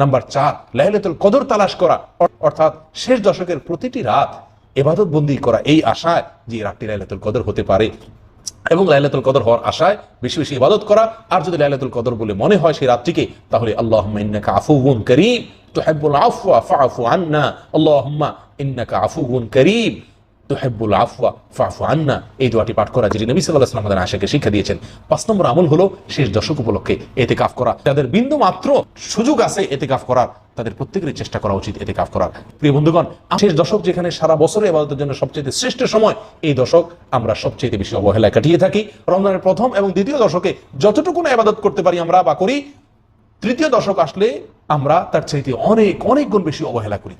Number 4, লাইলাতুল কদর তালাশ করা, অর্থাৎ শেষ দশকের প্রতিটি রাত ইবাদত বন্দি করা এই আশায় যে রাতটি লাইলাতুল কদর হতে পারে, এবং লাইলাতুল কদর হওয়ার আশায় বেশি বেশি ইবাদত করা। আর যদি লাইলাতুল কদর বলে মনে হয় সেই রাতটিকে, তাহলে আল্লাহুম্মা ইন্নাকা আফুউন কারীম তুহিব্বুল আফওয়া ফাআফু আন্না, আল্লাহুম্মা ইন্নাকা আফুউন কারীম তুহিব্বুল আফওয়া ফাআফু আন্না, এই দোয়াটি পাঠ করা যেটি নবী সাল্লাল্লাহু আলাইহি ওয়াসাল্লাম আমাদের আশাকে শিক্ষা দিয়েছেন। 5 নম্বর আমল হলো শেষ দশক উপলক্ষে ইতিকাফ করা। যাদের বিন্দু মাত্র সুযোগ আছে ইতিকাফ করার, তাদের প্রত্যেকেরই চেষ্টা করা উচিত ইতিকাফ করার। প্রিয় বন্ধুগণ, শেষ দশক যেখানে সারা বছরে ইবাদতের জন্য সবচেয়ে শ্রেষ্ঠ সময়, এই দশক আমরা সবচেয়ে বেশি অবহেলায় কাটিয়ে থাকি। রমজানের প্রথম এবং দ্বিতীয় দশকে যতটুকু না ইবাদত করতে পারি আমরা বা করি, তৃতীয় দশক আসলে আমরা তার চাইতে অনেক অনেক গুণ বেশি অবহেলা করি।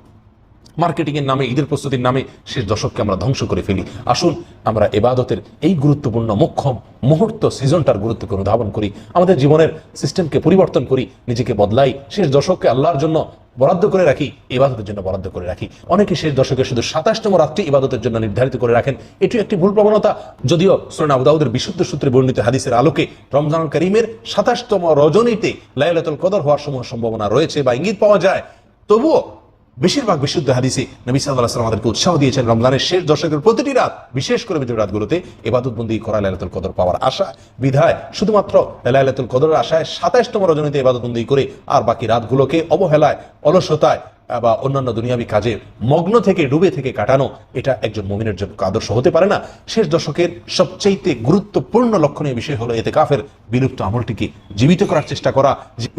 মার্কেটিং এর নামে, ঈদের প্রস্তুতির নামে শেষ দশককে আমরা ধ্বংস করে ফেলি। আসুন আমরা ইবাদতের এই গুরুত্বপূর্ণ মোক্ষম মুহূর্ত সিজনটার গুরুত্বকে অনুধাবন করি, আমাদের জীবনের সিস্টেমকে পরিবর্তন করি, নিজেকে বদলাই, শেষ দশককে আল্লাহর জন্য বরাদ্দ করে রাখি, ইবাদতের জন্য বরাদ্দ করে রাখি। অনেকে শেষ দশকে শুধু 27তম রাতটি ইবাদতের জন্য নির্ধারিত করে রাখেন, এটি একটি ভুল প্রবণতা। যদিও সুনান আবু দাউদের বিশুদ্ধ সূত্রে বর্ণিত হাদিসের আলোকে রমজানুল কারীমের 27তম রজনীতে লাইলাতুল কদর হওয়ার সম্ভাবনা রয়েছে বা ইঙ্গিত পাওয়া যায়, তবুও বেশিরভাগ বিশুদ্ধ হাদিসে নবী সাল্লাল্লাহু আলাইহি ওয়াসাল্লাম আমাদেরকে উৎসাহ দিয়েছেন রমজানের শেষ দশকের প্রতিটি রাত, বিশেষ করে বিজয় রাতগুলোতে ইবাদত বন্দি করা, লাইলাতুল কদর পাওয়ার আশা। বিধায় শুধুমাত্র লাইলাতুল কদরের আশায় 27তম রজনীতে ইবাদত বন্দি করে আর বাকি রাতগুলোকে অবহেলায়, অলসতায় বা অন্যান্য দুনিয়াবী কাজে মগ্ন থেকে, ডুবে থেকে কাটানো, এটা একজন মুমিনের জন্য আদর্শ হতে পারে না। শেষ দশকের সবচেয়ে গুরুত্বপূর্ণ লক্ষণীয় বিষয় হলো ইতিকাফের বিলুপ্ত আমলটিকে জীবিত করার চেষ্টা করা।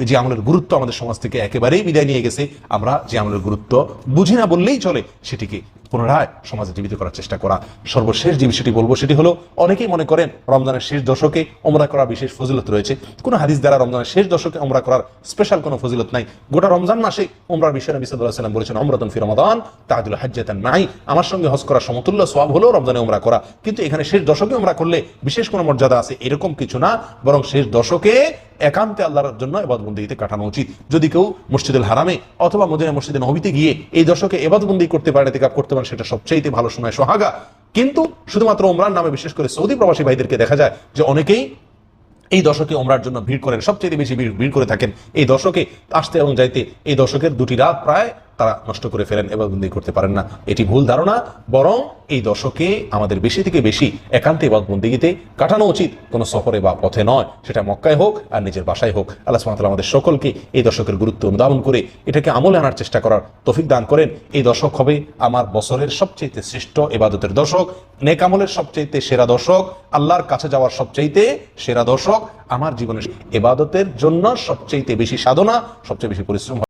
যে আমলের গুরুত্ব আমাদের সমাজ থেকে একেবারেই বিদায় নিয়ে গেছে, আমরা যে আমলের গুরুত্ব বুঝি না বললেই চলে, সেটিকে পুনরায় সমাজে জীবিত করার চেষ্টা করা। সর্বশেষ যে বিষয়টি বলবো সেটি হলো, অনেকেই মনে করেন রমজানের শেষ দশকে ওমরা করার বিশেষ ফজিলত রয়েছে। কোনো হাদিস দ্বারা রমজানের শেষ দশকে ওমরা করার স্পেশাল কোনো ফজিলত নাই। গোটা রমজান মাসে ওমরার বিষয়ে নবী সাল্লাল্লাহু আলাইহি ওয়াসাল্লাম বলেছেন, উমরাতুন ফি রমাদান তা'দিলু হাজ্জাতান মাই, আমার সঙ্গে হজ করার সমতুল্য সওয়াব হলো রমজানে ওমরা করা। কিন্তু এখানে শেষ দশকে ওমরা করলে বিশেষ কোনো মর্যাদা আছে এরকম কিছু না, বরং শেষ দশকে একান্তে আল্লাহর জন্য ইবাদতবন্দিতে কাটানো উচিত। যদি কেউ মসজিদুল হারামে অথবা মদিনা মসজিদে নববীতে গিয়ে এই দশকে ইবাদতবন্দি করতে পারেন, ইতিকাফ করতে পারেন, সেটা সবচেয়ে ভালো সময়, সোহাগা। কিন্তু শুধুমাত্র ওমরার নামে বিশেষ করে সৌদি প্রবাসী ভাইদেরকে দেখা যায় যে অনেকেই এই দশকে ওমরার জন্য ভিড় করেন, সবচেয়ে বেশি ভিড় করে থাকেন এই দশকে আসতে এবং যাইতে। এই দশকের 2টি রাত প্রায় তারা নষ্ট করে ফেলেন, ইবাদতবন্দি করতে পারেন না। এটি ভুল ধারণা, বরং এই দশকে আমাদের বেশি থেকে বেশি একান্তে ইবাদতবন্দিতে কাটানো উচিত, কোনো সফরে বা পথে নয়, সেটা মক্কায় হোক আর নিজের বাসায় হোক। আল্লাহ সুবহানাহু ওয়া তাআলা আমাদের সকলকে এই দশকের গুরুত্ব অনুধাবন করে এটাকে আমলে আনার চেষ্টা করার তৌফিক দান করেন। এই দশক হবে আমার বছরের সবচেয়ে শ্রেষ্ঠ ইবাদতের দশক, নেক আমলের সবচেয়ে সেরা দশক, আল্লাহর কাছে যাওয়ার সবচেয়ে সেরা দশক, আমার জীবনের ইবাদতের জন্য সবচেয়ে বেশি সাধনা, সবচেয়ে বেশি পরিশ্রম